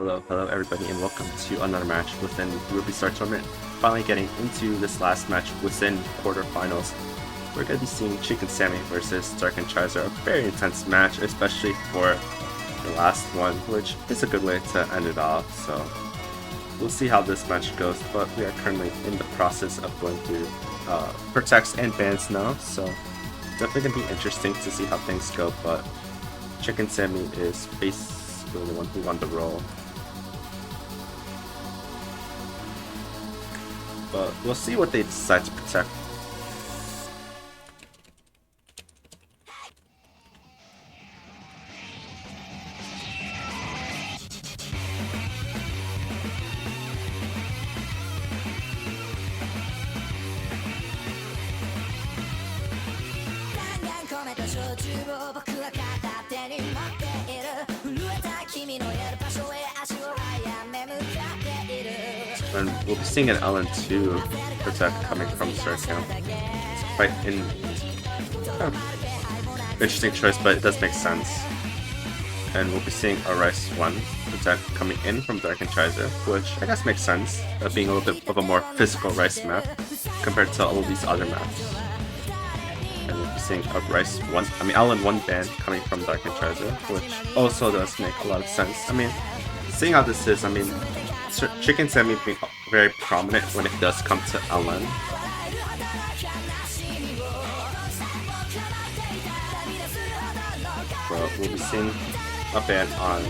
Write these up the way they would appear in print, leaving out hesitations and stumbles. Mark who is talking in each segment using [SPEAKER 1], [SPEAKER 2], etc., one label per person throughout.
[SPEAKER 1] Hello everybody, and welcome to another match within the Ruby Star Tournament. Finally getting into this last match within quarterfinals. We're going to be seeing Chicken Sammy versus Darkhechiser, a very intense match, especially for the last one, which is a good way to end it off. So we'll see how this match goes, but we are currently in the process of going through protects and bans now, so definitely going to be interesting to see how things go, but Chicken Sammy is basically the one who won the role. But we'll see what they decide to protect. And we'll be seeing an LN2 protect coming from Circam. It's quite interesting choice, but it does make sense. And we'll be seeing a Rice 1 protect coming in from Darkhechiser, which I guess makes sense, being a little bit of a more physical Rice map compared to all of these other maps. And we'll be seeing a Rice 1, LN1 ban coming from Darkhechiser, which also does make a lot of sense. Seeing how this is, Chicken Sammy being very prominent when it does come to LN. But we'll be seeing a ban on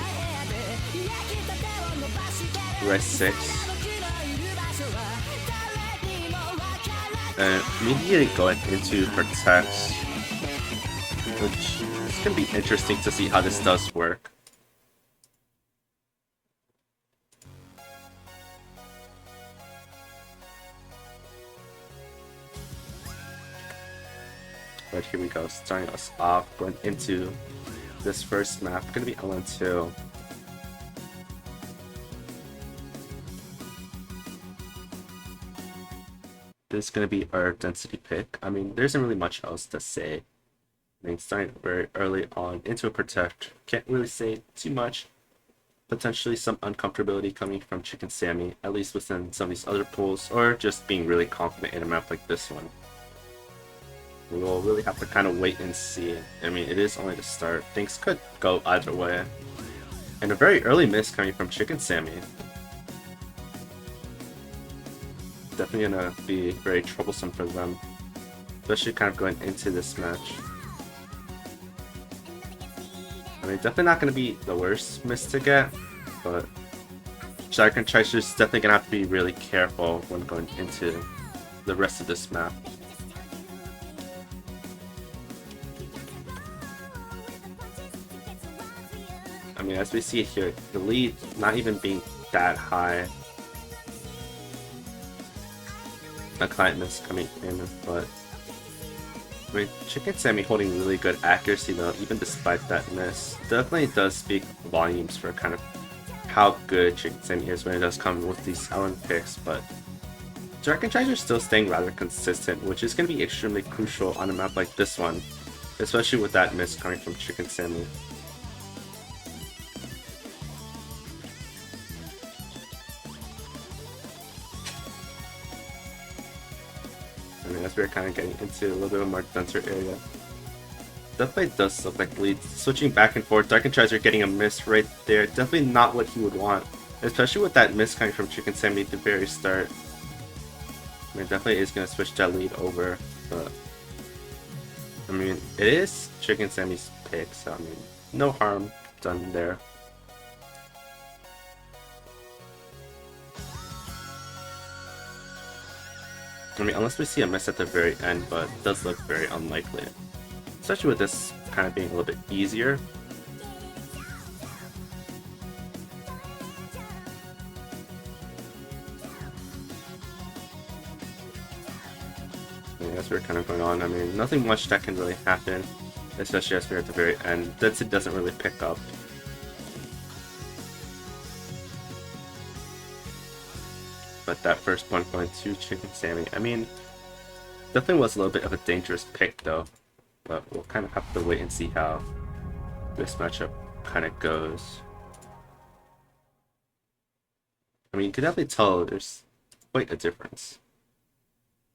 [SPEAKER 1] Rice 6. And immediately going into protects, which is going to be interesting to see how this does work. But here we go, starting us off, going into this first map, gonna be LN2. This is gonna be our density pick. There isn't really much else to say. Starting very early on into a protect, can't really say too much. Potentially some uncomfortability coming from Chicken Sammy, at least within some of these other pools, or just being really confident in a map like this one. We will really have to kind of wait and see. It is only the start. Things could go either way. And a very early miss coming from Chicken Sammy. Definitely gonna be very troublesome for them. Especially kind of going into this match. Definitely not gonna be the worst miss to get, but Darkhechiser is definitely gonna have to be really careful when going into the rest of this map. As we see here, the lead not even being that high. A client miss coming in, but Chicken Sammy holding really good accuracy though, even despite that miss. Definitely does speak volumes for kind of how good Chicken Sammy is when it does come with these LN picks, but Darkhechiser is still staying rather consistent, which is going to be extremely crucial on a map like this one, especially with that miss coming from Chicken Sammy. As we're kind of getting into a little bit of a more denser area. Definitely does look like lead switching back and forth. Darkhechiser getting a miss right there. Definitely not what he would want. Especially with that miss coming from Chicken Sammy at the very start. Definitely is going to switch that lead over. But it is Chicken Sammy's pick, so no harm done there. Unless we see a miss at the very end, but it does look very unlikely. Especially with this kind of being a little bit easier. As we're kind of going on, nothing much that can really happen, especially as we're at the very end. It doesn't really pick up. But that first one going to Chicken Sammy, definitely was a little bit of a dangerous pick though. But we'll kind of have to wait and see how this matchup kind of goes. I mean, you can definitely tell there's quite a difference.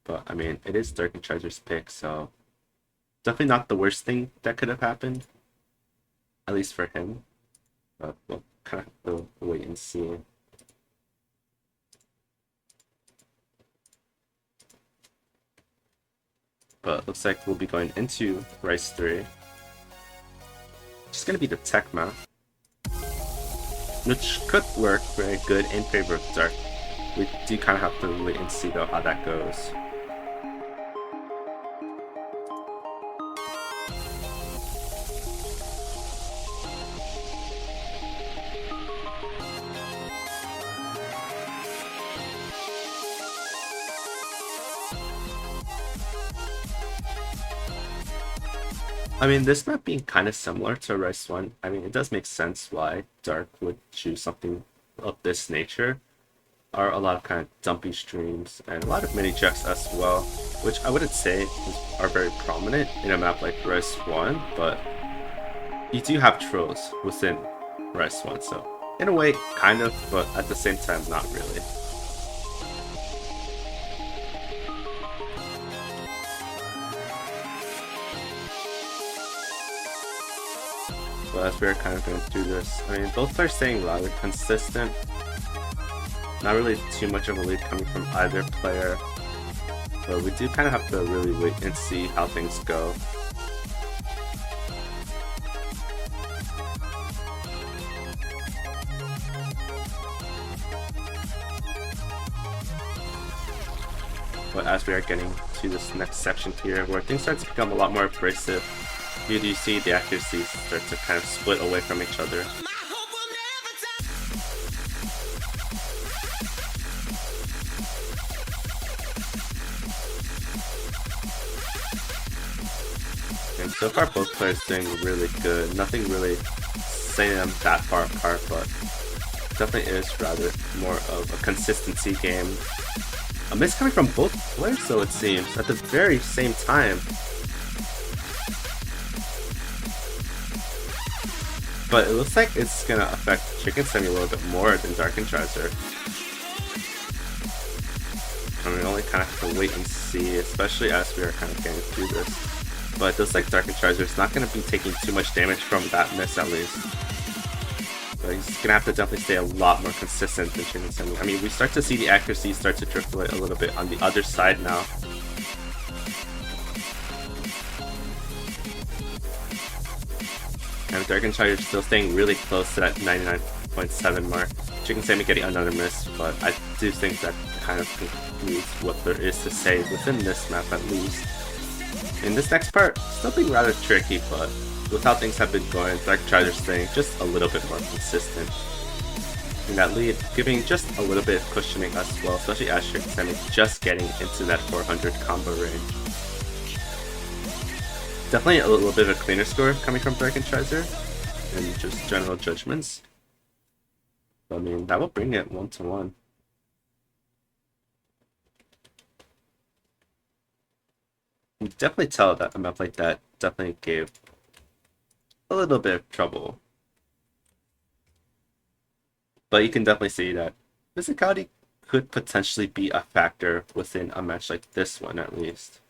[SPEAKER 1] But I mean, it is Darkecheiser's pick, so definitely not the worst thing that could have happened, at least for him. But we'll kind of have to wait and see. But looks like we'll be going into Rice 3. It's going to be the tech map, which could work very good in favor of Dark. We do kind of have to wait and see though how that goes. I mean, this map being kind of similar to Rice 1, I mean, it does make sense why Dark would choose something of this nature. Are a lot of kind of dumpy streams and a lot of mini jacks as well, which I wouldn't say are very prominent in a map like Rice 1, but you do have trolls within Rice 1, so in a way, kind of, but at the same time, not really. But as we're kind of going through this, I mean, both are staying rather consistent. Not really too much of a lead coming from either player, but we do kind of have to really wait and see how things go. But as we are getting to this next section here, where things start to become a lot more abrasive, you do see the accuracies start to kind of split away from each other. And so far both players doing really good. Nothing really setting them that far apart, but definitely is rather more of a consistency game. A miss coming from both players, so it seems, at the very same time. But it looks like it's gonna affect Chicken Sammy a little bit more than Darkecheiser. I mean, we only kind of have to wait and see, especially as we are kind of getting through this. But it looks like Darkecheiser is not going to be taking too much damage from that miss at least. But he's going to have to definitely stay a lot more consistent than Chicken Sammy. I mean, we start to see the accuracy start to drift away a little bit on the other side now. And Darkecheiser is still staying really close to that 99.7 mark. Chicken Sammy getting another miss, but I do think that kind of concludes what there is to say within this map at least. In this next part, still being rather tricky, but with how things have been going, Darkecheiser staying just a little bit more consistent in that lead, giving just a little bit of cushioning as well, especially as Chicken Sammy just getting into that 400 combo range. Definitely a little bit of a cleaner score coming from Darkecheiser and just general judgments. I mean, that will bring it 1-1. You definitely tell that a map like that definitely gave a little bit of trouble. But you can definitely see that physicality could potentially be a factor within a match like this one at least.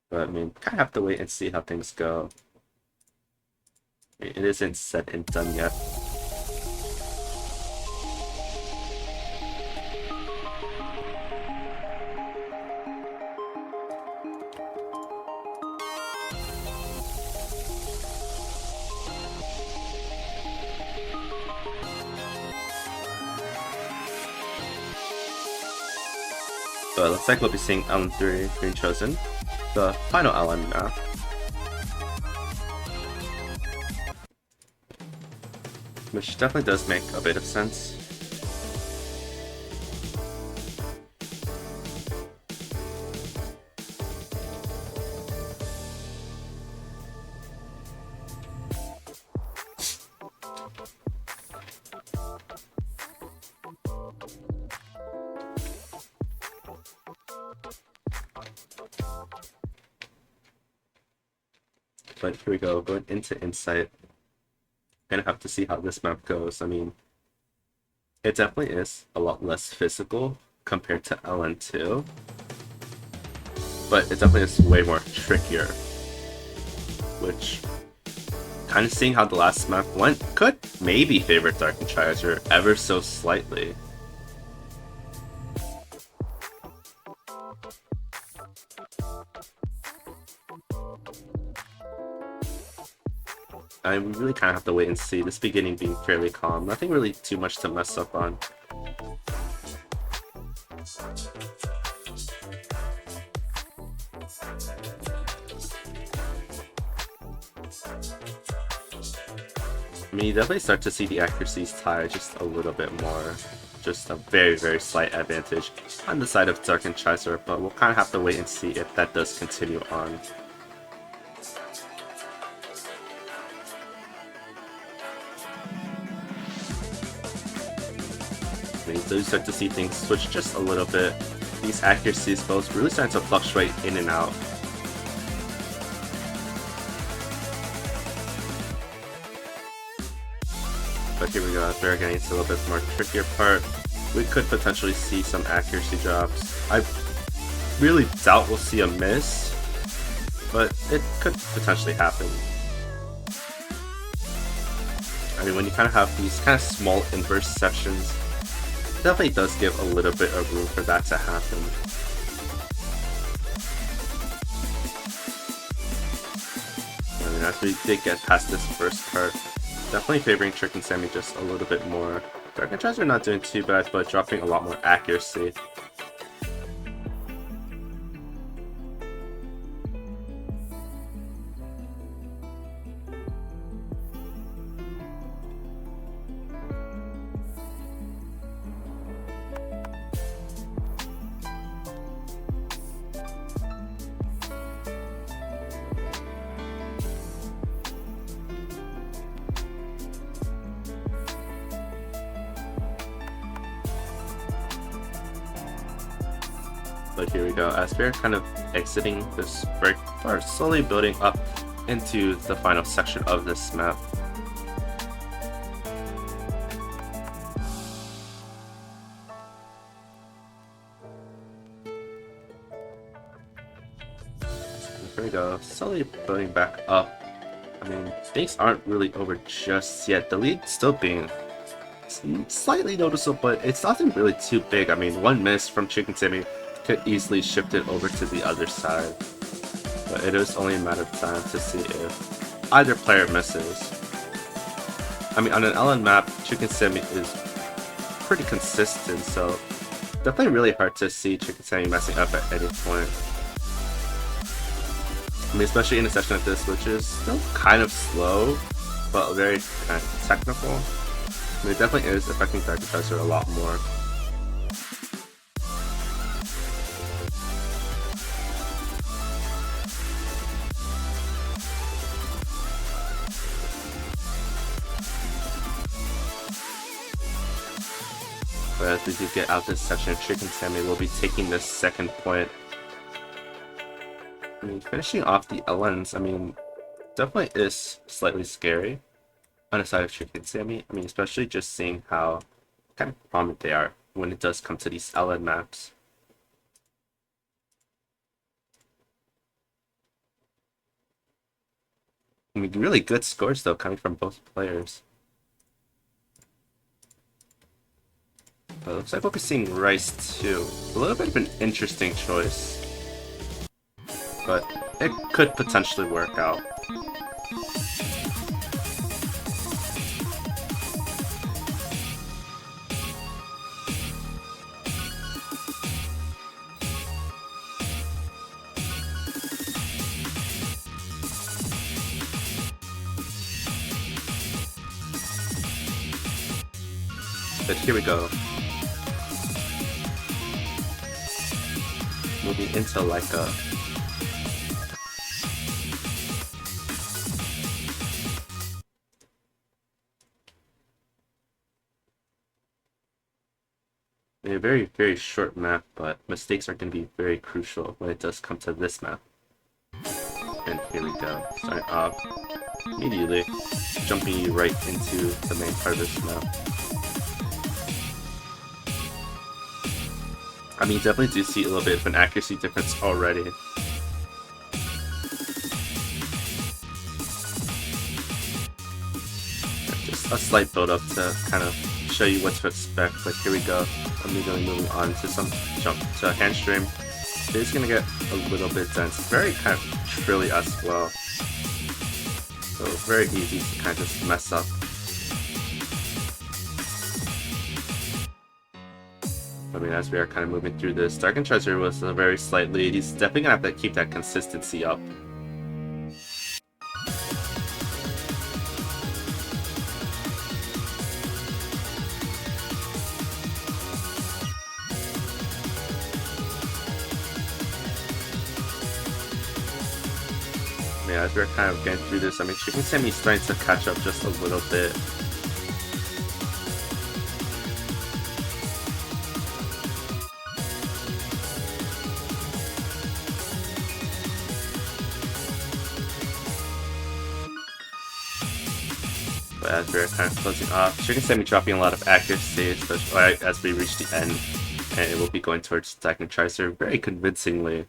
[SPEAKER 1] But I mean, kind of have to wait and see how things go. It isn't set and done yet. But it looks like we'll be seeing Element 3 being chosen. The final element now. Which definitely does make a bit of sense. But here we go, going into Insight. Gonna have to see how this map goes. I mean, it definitely is a lot less physical compared to LN2, but it definitely is way more trickier, which, kind of seeing how the last map went, could maybe favor Darkhechiser ever so slightly. I really kind of have to wait and see. This beginning being fairly calm. Nothing really too much to mess up on. I mean, you definitely start to see the accuracies tie just a little bit more. Just a very, very slight advantage on the side of Darkhechiser, but we'll kind of have to wait and see if that does continue on. You do start to see things switch just a little bit. These accuracies both really starting to fluctuate in and out. But here we go, as we're getting into a little bit more trickier part, we could potentially see some accuracy drops. I really doubt we'll see a miss, but it could potentially happen. I mean, when you kind of have these kind of small inverse sections, it definitely does give a little bit of room for that to happen. I mean, as we did get past this first part, definitely favoring Trick and Sammy just a little bit more. Darkhechiser not doing too bad, but dropping a lot more accuracy. But here we go, as we're kind of exiting this break, or slowly building up into the final section of this map. Here we go, slowly building back up. I mean, things aren't really over just yet. The lead still being slightly noticeable, but it's nothing really too big. I mean, one miss from Chicken Sammy could easily shift it over to the other side, but it is only a matter of time to see if either player misses. I mean, on an LN map, Chicken Sammy is pretty consistent, so definitely really hard to see Chicken Sammy messing up at any point. I mean, especially in a session like this, which is still kind of slow, but very kind of technical. I mean, it definitely is affecting Darkhechiser a lot more. But as we do get out this section, Chicken Sammy will be taking this second point. I mean, finishing off the LNs, I mean, definitely is slightly scary on the side of Chicken Sammy. I mean, especially just seeing how kind of prominent they are when it does come to these LN maps. I mean, really good scores though coming from both players. But it looks like we'll be seeing Rice too. A little bit of an interesting choice, but it could potentially work out. But here we go. Moving into like a very, very short map, but mistakes are going to be very crucial when it does come to this map. And here we go, starting off immediately, jumping you right into the main part of this map. I mean, definitely do see a little bit of an accuracy difference already. Just a slight build up to kind of show you what to expect, but here we go. Immediately moving on to some jump to a hand stream. It's gonna get a little bit dense, very kind of trilly as well. So very easy to kind of just mess up. I mean, as we are kind of moving through this, Darkhechiser was a very slight lead. He's definitely gonna have to keep that consistency up. Yeah, as we're kind of getting through this, I mean, Chicken Sammy's starting to catch up just a little bit. But as we're kind of closing off, Chicken Sammy dropping a lot of accuracy, especially as we reach the end, and it will be going towards Darkhechiser very convincingly.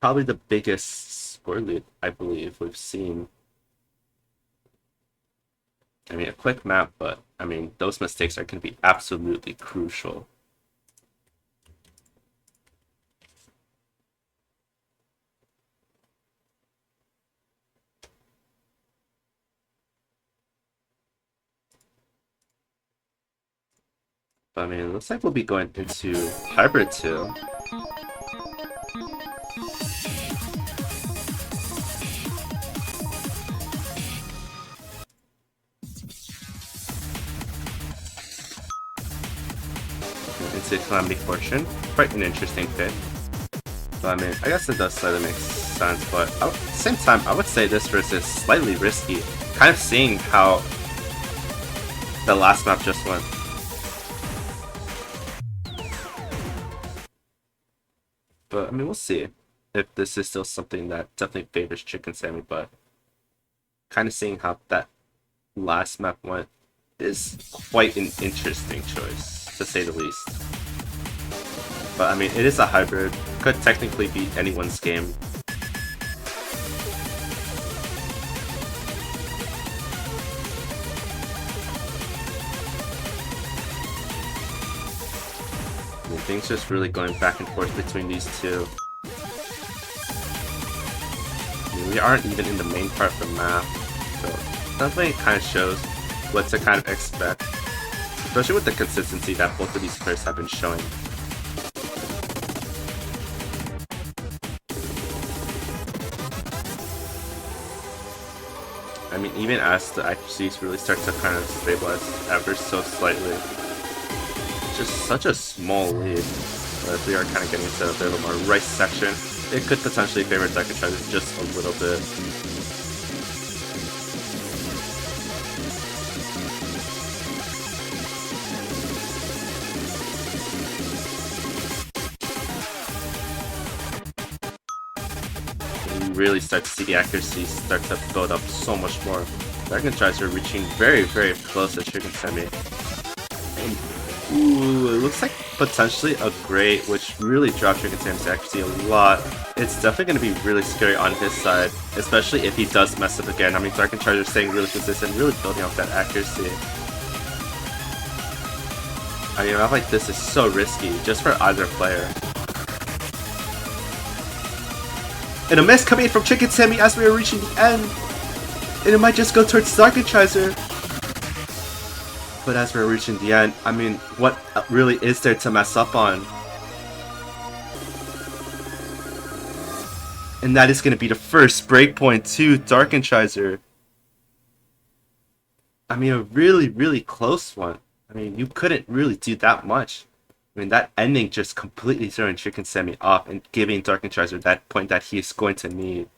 [SPEAKER 1] Probably the biggest score lead, I believe, we've seen. I mean, a quick map, but I mean, those mistakes are going to be absolutely crucial. But I mean, it looks like we'll be going into Hybrid 2. Into Calamity Fortune. Quite an interesting pick. But I mean, I guess it does slightly make sense, but at the same time, I would say this versus slightly risky. Kind of seeing how the last map just went. But I mean, we'll see if this is still something that definitely favors Chicken Sammy, but kind of seeing how that last map went is quite an interesting choice, to say the least. But I mean, it is a hybrid, could technically be anyone's game. I mean, things just really going back and forth between these two. I mean, we aren't even in the main part of the map, so definitely kind of shows what to kind of expect, especially with the consistency that both of these players have been showing. I mean, even as the accuracies really start to kind of stabilize ever so slightly, it's just such a small lead. But if we are kind of getting into a bit of a more right section, it could potentially favor Darkhechiser just a little bit. Really start to see the accuracy start to build up so much more. Darkhechiser reaching very, very close to Chicken Sammy. And, ooh, it looks like potentially a great, which really dropped Chicken Sammy's accuracy a lot. It's definitely going to be really scary on his side, especially if he does mess up again. I mean, Darkhechiser staying really consistent, really building up that accuracy. I mean, a map like this is so risky, just for either player. And a miss coming in from Chicken Sammy as we are reaching the end. And it might just go towards Darkhechiser. But as we're reaching the end, I mean, what really is there to mess up on? And that is going to be the first breakpoint to Darkhechiser. I mean, a really, really close one. I mean, you couldn't really do that much. I mean, that ending just completely throwing Chicken Sammy off and giving Darkhechiser that point that he is going to need.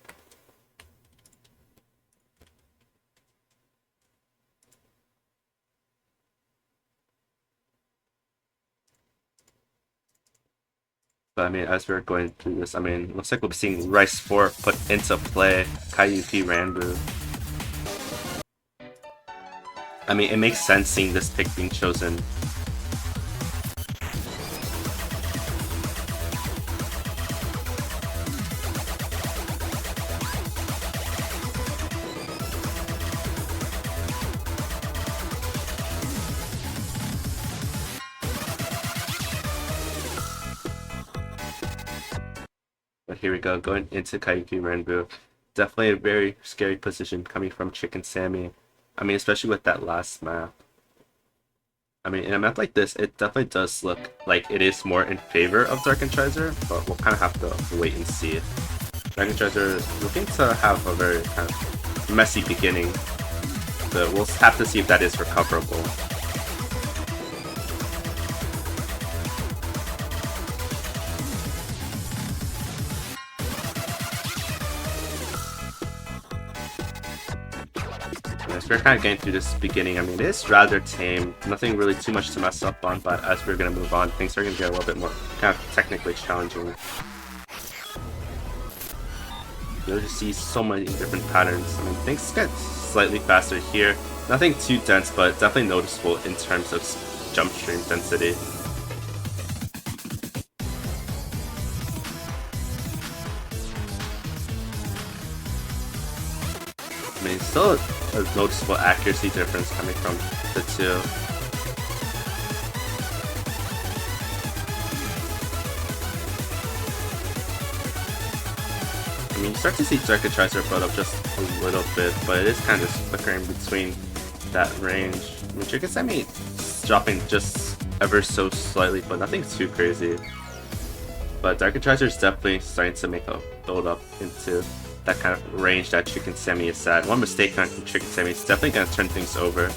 [SPEAKER 1] But I mean, as we're going through this, I mean, looks like we'll be seeing Rice 4 put into play, Kaiuki Ranbu. I mean, it makes sense seeing this pick being chosen. But here we go, going into Kaiju Renbu. Definitely a very scary position coming from Chicken Sammy. I mean, especially with that last map. I mean, in a map like this, it definitely does look like it is more in favor of Darkhechiser, but we'll kind of have to wait and see. Darkhechiser is looking to have a very kind of messy beginning, but we'll have to see if that is recoverable. As we're kind of getting through this beginning, I mean, it is rather tame. Nothing really too much to mess up on, but as we're going to move on, things are going to get a little bit more kind of technically challenging. You'll just see so many different patterns. I mean, things get slightly faster here. Nothing too dense, but definitely noticeable in terms of jump stream density. I mean, still a noticeable accuracy difference coming from the two. I mean, you start to see Darkhechiser build up just a little bit, but it is kind of flickering between that range. I mean, Chicken Sammy dropping just ever so slightly, but nothing too crazy. But Darkhechiser is definitely starting to make a build up into that kind of range that Chicken Sammy is at. One mistake coming from Chicken Sammy is definitely going to turn things over.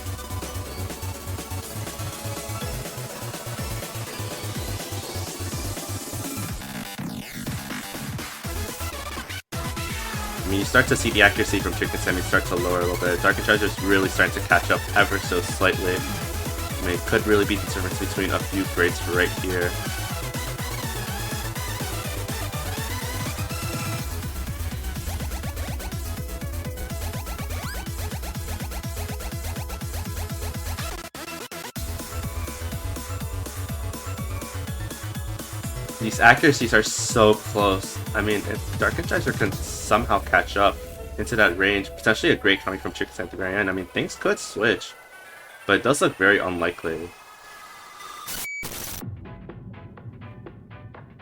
[SPEAKER 1] I mean, you start to see the accuracy from Chicken Sammy start to lower a little bit. Darkhechiser is really starting to catch up ever so slightly. I mean, it could really be the difference between a few grades right here. These accuracies are so close. I mean, if Darkhechiser can somehow catch up into that range, potentially a grade coming from Chicken Sammy at the very end, I mean, things could switch. But it does look very unlikely.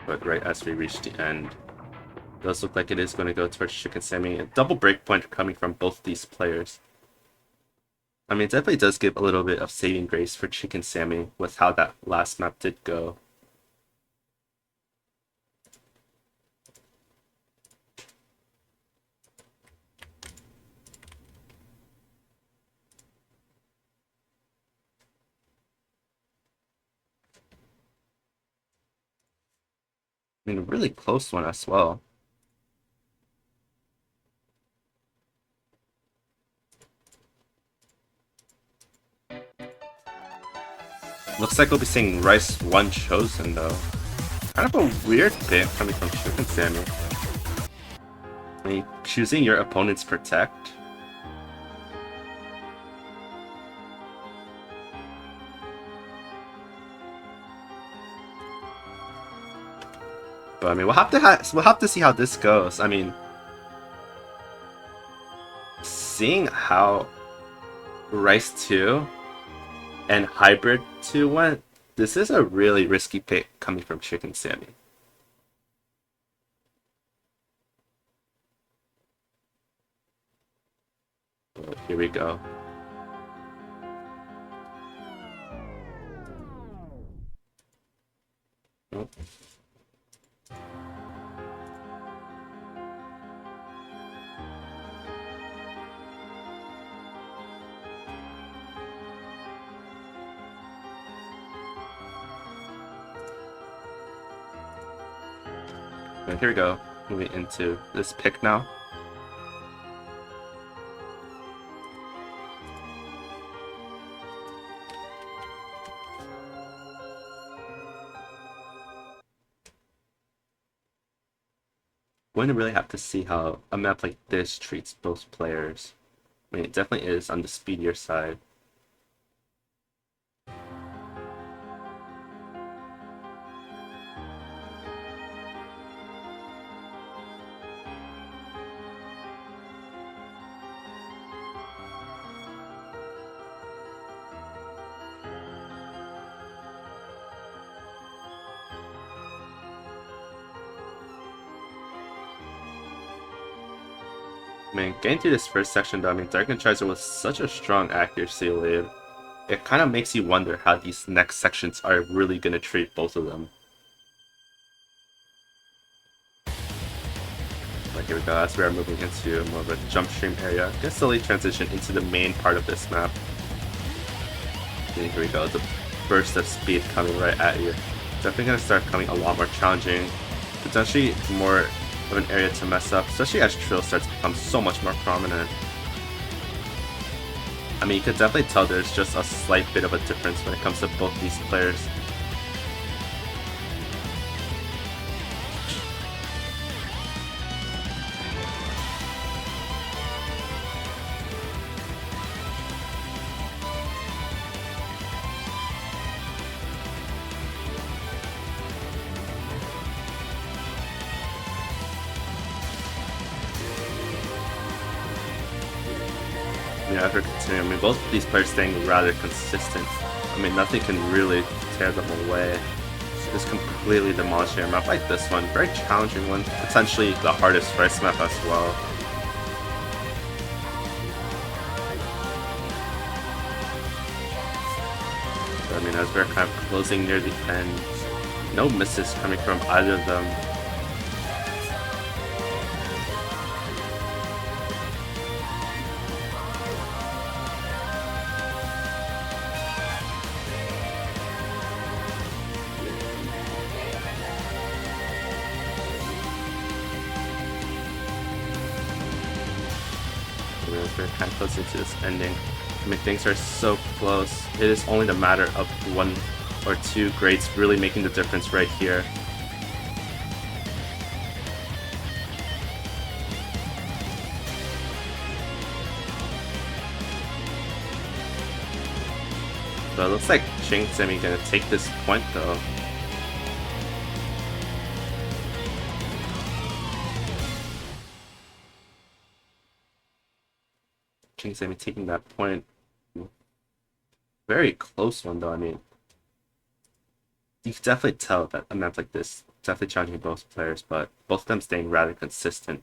[SPEAKER 1] But right as we reach the end, it does look like it is going to go towards Chicken Sammy. A double breakpoint coming from both these players. I mean, it definitely does give a little bit of saving grace for Chicken Sammy with how that last map did go. I mean, a really close one as well. Looks like we'll be seeing Rice 1 chosen though. Kind of a weird pick coming from Chicken Sammy. I mean, choosing your opponent's protect. But I mean, we'll have to see how this goes. I mean, seeing how Rice 2 and Hybrid 2 went, this is a really risky pick coming from Chicken Sammy. But here we go. Oh. And here we go, moving into this pick now. Going to really have to see how a map like this treats both players. I mean, it definitely is on the speedier side. I mean, getting through this first section though, I mean, Darkhechiser was such a strong accuracy lead. It kind of makes you wonder how these next sections are really going to treat both of them. Like, here we go, as we are moving into more of a jump stream area. Gonna slowly transition into the main part of this map. And here we go, the burst of speed coming right at you. Definitely gonna start coming a lot more challenging. Potentially more of an area to mess up, especially as Trill starts to become so much more prominent. I mean, you could definitely tell there's just a slight bit of a difference when it comes to both these players. Yeah, if we're continuing, I mean, both of these players staying rather consistent. I mean, nothing can really tear them away. Just completely demolishing a map like this one. Very challenging one. Potentially the hardest first map as well. But, I mean, as we're kind of closing near the end, no misses coming from either of them. We're kind of close into this ending. I mean, things are so close. It is only the matter of 1 or 2 grades really making the difference right here. But it looks like Sammy gonna take this point though. Sammy taking that point. Very close one though. I mean, you can definitely tell that a map like this definitely challenging both players, but both of them staying rather consistent.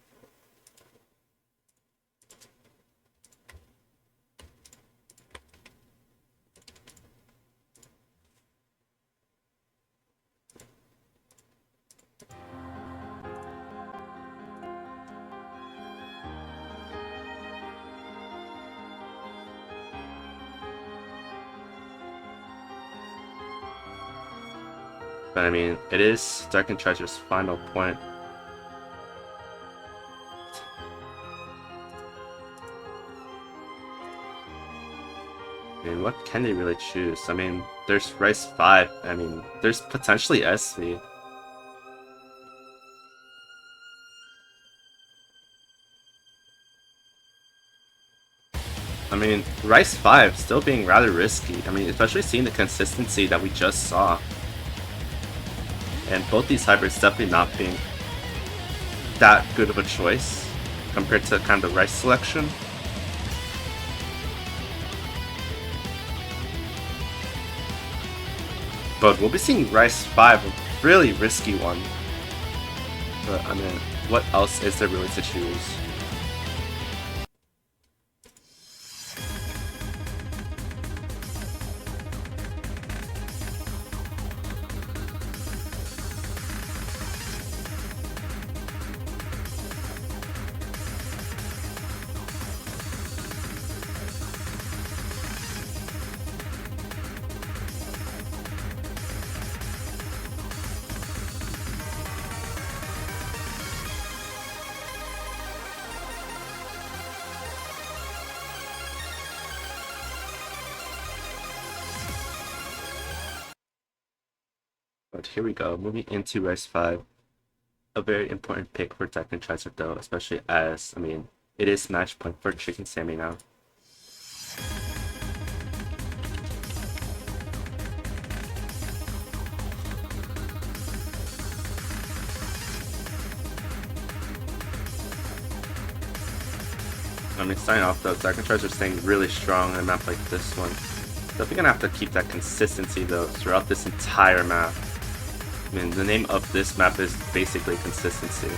[SPEAKER 1] But I mean, it is Darkhechiser's final point. I mean, what can they really choose? I mean, there's Rice 5. I mean, there's potentially SV. I mean, Rice 5 still being rather risky. I mean, especially seeing the consistency that we just saw. And both these hybrids definitely not being that good of a choice compared to kind of the Rice selection. But we'll be seeing Rice 5, a really risky one. But I mean, what else is there really to choose? But here we go, moving into Rice 5. A very important pick for Darkhechiser though, especially as, I mean, it is match point for Chicken Sammy now. I mean, starting off though, Darkhechiser staying really strong in a map like this one. Definitely gonna have to keep that consistency though throughout this entire map. I mean, the name of this map is basically consistency.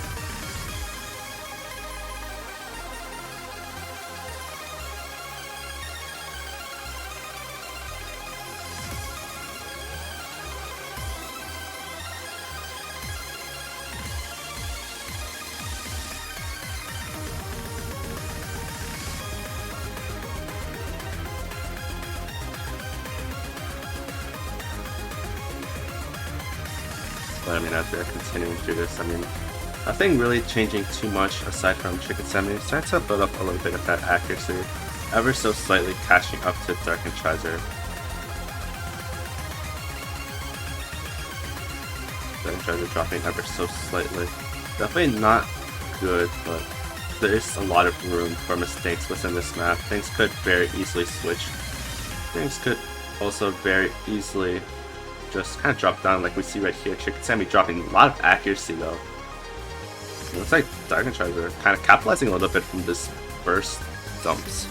[SPEAKER 1] But I mean, as we're continuing through this, I mean, nothing really changing too much aside from Chicken Sammy. Starting to build up a little bit of that accuracy, ever so slightly catching up to Darkhechiser. Darkhechiser dropping ever so slightly. Definitely not good, but there is a lot of room for mistakes within this map. Things could very easily switch. Things could also very easily just kind of drop down like we see right here. Chicken Sammy dropping a lot of accuracy though. It looks like Darkhechiser kind of capitalizing a little bit from this burst dumps.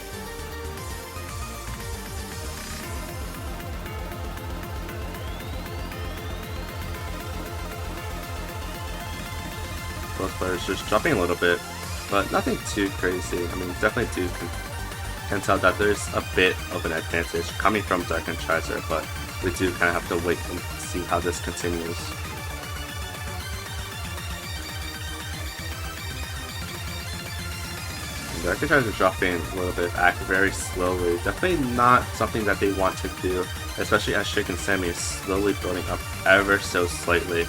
[SPEAKER 1] Both players just dropping a little bit, but nothing too crazy. I mean, definitely can tell that there's a bit of an advantage coming from Darkhechiser, but we do kind of have to wait and see how this continues. Darkhechiser dropping a little bit very slowly. Definitely not something that they want to do, especially as Chicken Sammy is slowly building up ever so slightly.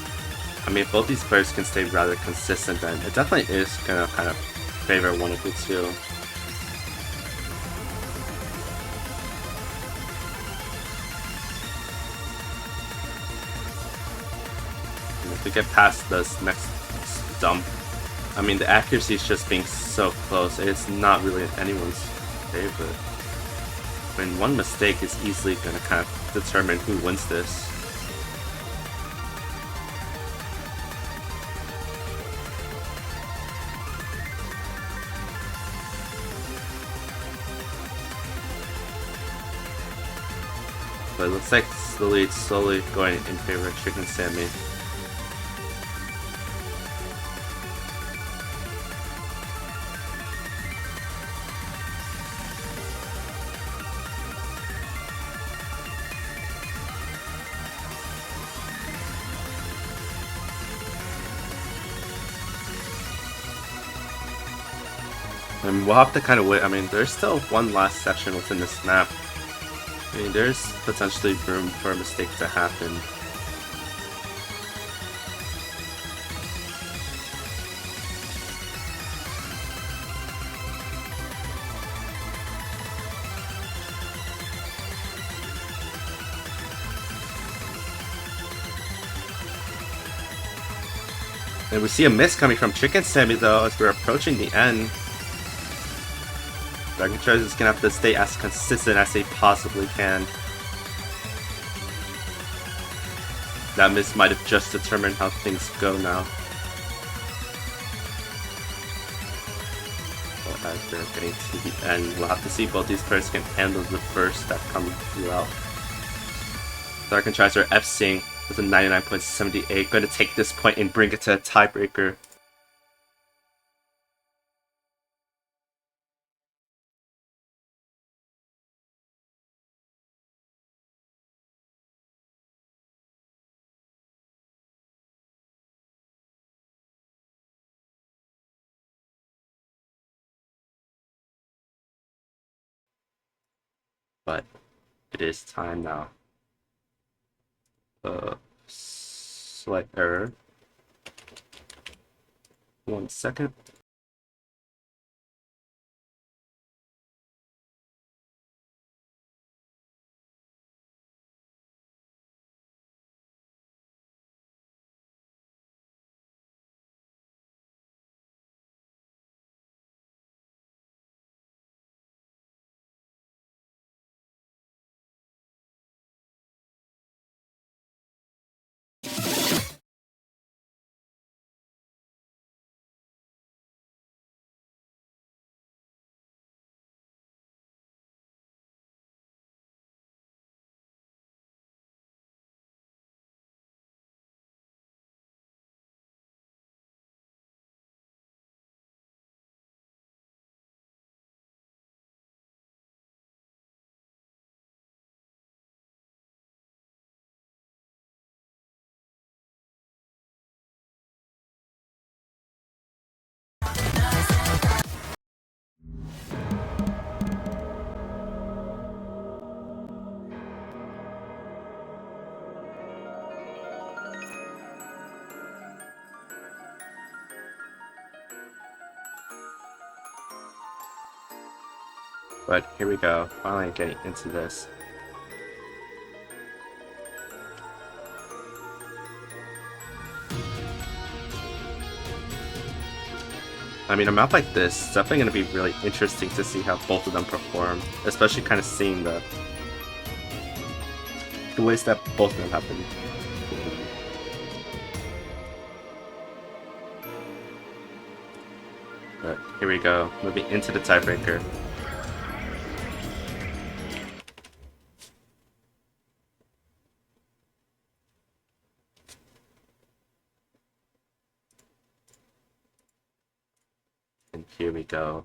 [SPEAKER 1] I mean, if both these players can stay rather consistent, then it definitely is gonna kind of favor one of the two. And if we get past this next dump, I mean, the accuracy is just being so close. It's not really in anyone's favor. I mean, one mistake is easily gonna kind of determine who wins this. But it looks like it's slowly going in favor of Chicken Sammy. And we'll have to kind of wait. I mean, there's still one last section within this map. I mean, there's potentially room for a mistake to happen. And we see a miss coming from Chicken Sammy though as we're approaching the end. Darkhechiser is gonna have to stay as consistent as they possibly can. That miss might have just determined how things go now. But as we're getting to the end, we'll have to see both these players can handle the burst that come throughout. Darkhechiser FCing with a 99.78, going to take this point and bring it to a tiebreaker. But it is time now. Slight error. 1 second. But here we go, finally getting into this. I mean, a map like this is definitely going to be really interesting to see how both of them perform, especially kind of seeing the ways that both of them have been. But here we go, moving into the tiebreaker. And here we go.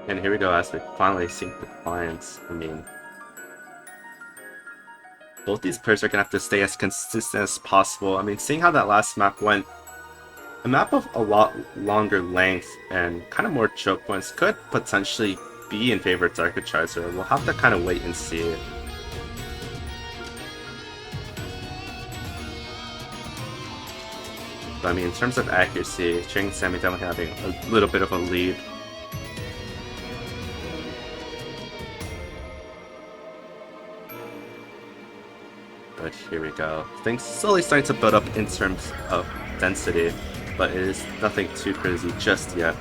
[SPEAKER 1] And here we go as we finally sync the clients. I mean, both these players are going to have to stay as consistent as possible. I mean, seeing how that last map went, a map of a lot longer length and kind of more choke points could potentially be in favor of Darkhechiser. We'll have to kind of wait and see it. But I mean, in terms of accuracy, Chicken and Sammy definitely having a little bit of a lead. But here we go. Things slowly starting to build up in terms of density, but it is nothing too crazy just yet.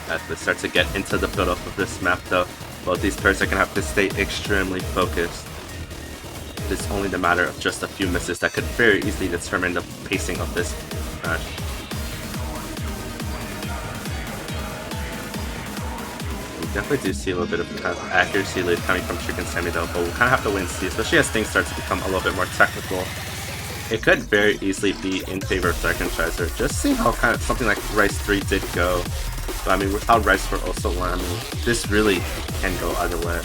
[SPEAKER 1] As we start to get into the build-up of this map though, both these players are going to have to stay extremely focused. It's only the matter of just a few misses that could very easily determine the pacing of this match. We definitely do see a little bit of kind of accuracy lead coming from Chicken Sammy though, but we'll kind of have to wait and see, especially as things start to become a little bit more technical. It could very easily be in favor of Darkhechiser. Just seeing how kind of something like Rice 3 did go. But I mean, with how Rice 4 also won, I mean, this really can go either way.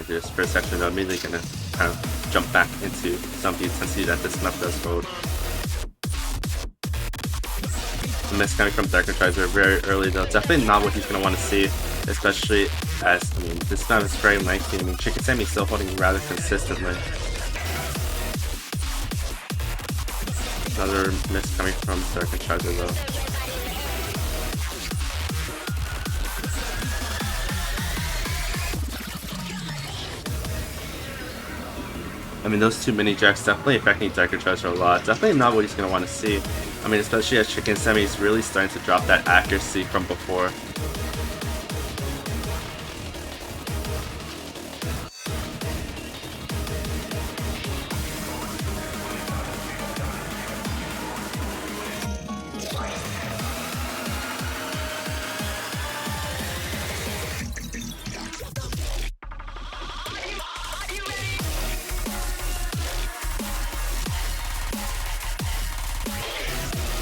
[SPEAKER 1] This first section, I'm immediately gonna kind of jump back into some of the intensity that this map does hold. The miss coming from Darkhechiser very early though, definitely not what he's gonna want to see, especially as, I mean, this map is very lengthy. I mean, Chicken Sammy's still holding rather consistently. Another miss coming from Darkhechiser though. I mean, those two mini jacks definitely affecting Darkhechiser a lot. Definitely not what he's going to want to see. I mean, especially as Chicken Sammy is really starting to drop that accuracy from before.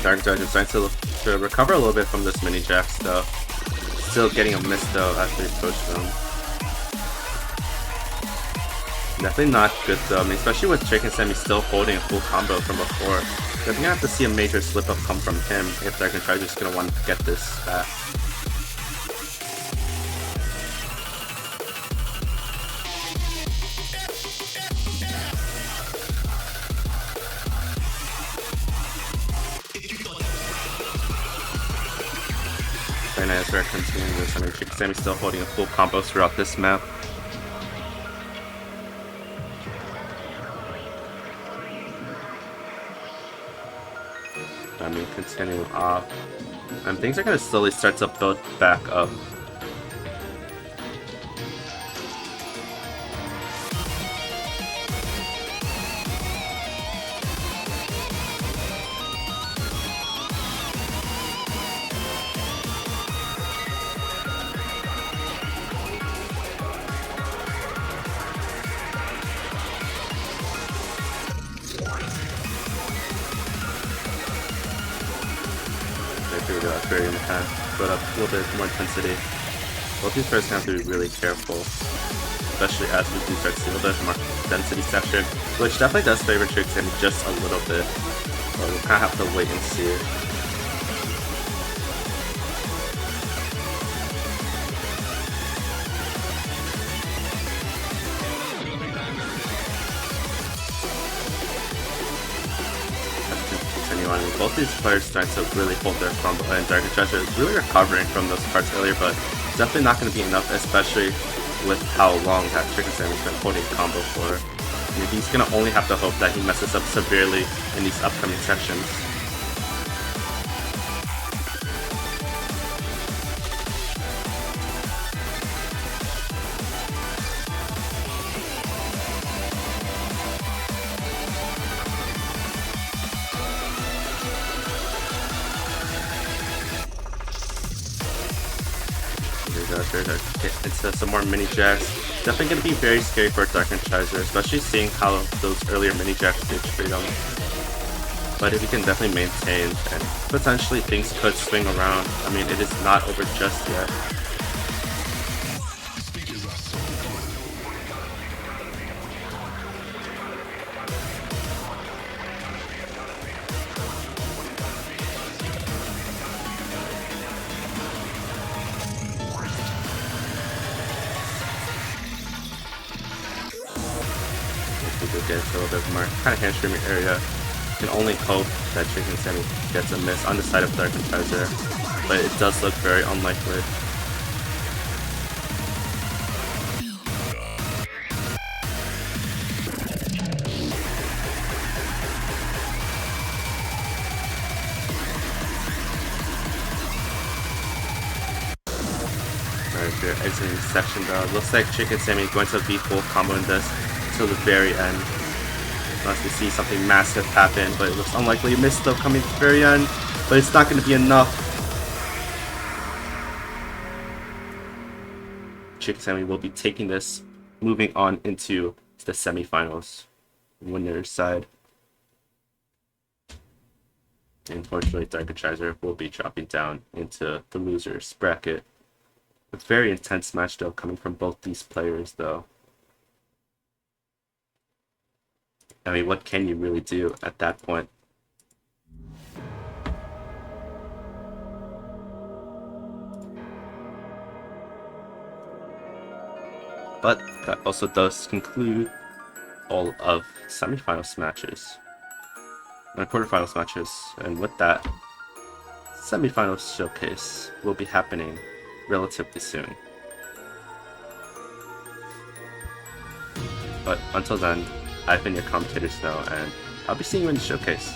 [SPEAKER 1] Darkhechiser starting to recover a little bit from this mini jacks though. Still getting a miss though after he pushed them. Definitely not good though, I mean, especially with Chicken Sammy still holding a full combo from before. They're gonna have to see a major slip up come from him if Darkhechiser's gonna want to get this back. Very nice, we're continuing this. I mean, Chicken Sammy's still holding a full combo throughout this map. I mean, continuing off. And things are going to slowly start to build back up. Fairy in the hand, build up a little bit more intensity. Both these players have to be really careful, especially as we do start to see a little bit more density section, which definitely does favor Chicken Sammy just a little bit, but we'll kind of have to wait and see. Both these players trying to really hold their combo, and Darkhechiser is really recovering from those parts earlier, but definitely not going to be enough, especially with how long that Chicken Sammy's been holding combo for. I mean, he's going to only have to hope that he messes up severely in these upcoming sections. Into some more mini jacks. Definitely going to be very scary for Darkhechiser, especially seeing how those earlier mini jacks did freedom. But if he can definitely maintain, and potentially things could swing around. I mean, it is not over just yet. Get into a little bit more kind of hamstring area. You can only hope that Chicken Sammy gets a miss on the side of Darkhechiser, but it does look very unlikely. Alright, we're exiting the section though. Looks like Chicken Sammy going to be full combo in this till the very end, unless we see something massive happen, but it looks unlikely. Missed though coming to the very end, but it's not going to be enough. Chicken Sammy will be taking this, moving on into the semifinals. Winner's side. Unfortunately, Darkhechiser will be dropping down into the loser's bracket. A very intense match though coming from both these players though. I mean, what can you really do at that point? But that also does conclude all of semifinals matches and quarterfinals matches, and with that, semifinals showcase will be happening relatively soon. But until then, I've been your commentator Znow, and I'll be seeing you in the showcase.